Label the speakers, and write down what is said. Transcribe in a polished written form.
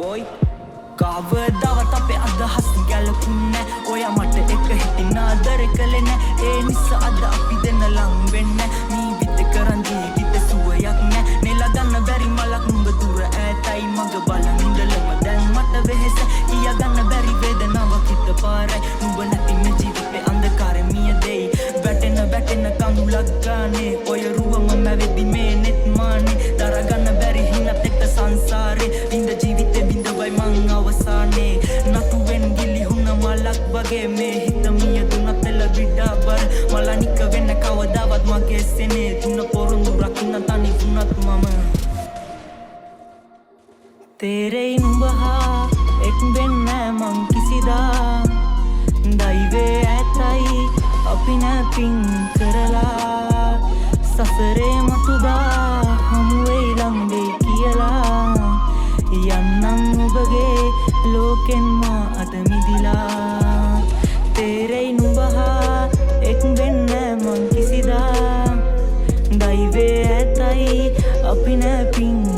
Speaker 1: boy කවදාවත් අපේ අදහස් ගැලපුන්නේ ඔයා මට එක හිතින් ආදර කළේ නෑ ඒ නිසා අද අපි දෙන්න ලං වෙන්නේ මේ විත කරන් ජීවිත සුවයක් නෑ නෙලා ගන්න බැරි මලක් නුඹ දුර ඈතයි මග බලන් ඉඳලම දැන් මට වෙහෙස කියා ගන්න බැරි වේදනාවක් හිත පාරයි නුඹ නැති මේ ජීවිතේ අන්ධකාරෙ මිය දෙයි වැටෙන කඳුලක් ගානේ ඔය රුවම මැවෙදි මේ නෙත් මානේ දරා ගන්න බැරි හිනත් එක්ක සංසාරේ ඉඳ ජීවිතේ බින්දවයි මං අවසානේ නතුවෙන් ගිලිහුණ මලක් වගේ මේ හිත මිය දුනත් එල විඩා බර මලනික වෙන්න කවදාවත් මගේ සෙනේ තුන පොරොන්දු රකින්න තනි වුණත් මම තේරෙයි නුඹ හා එක් වෙන්න මං කිසිදා දෛවේ ඇතයි අපි නැපින් කරලා සසරේ මතුදා හමුවෙයි ළඟේ කියලා යන්නම් ඔබගේ ලෝකෙන් මා අද මිදිලා තේරෙයි නුඹ හා එක් වෙන්න මං කිසිදා දෛවේ ඇතයි අපි නැපින්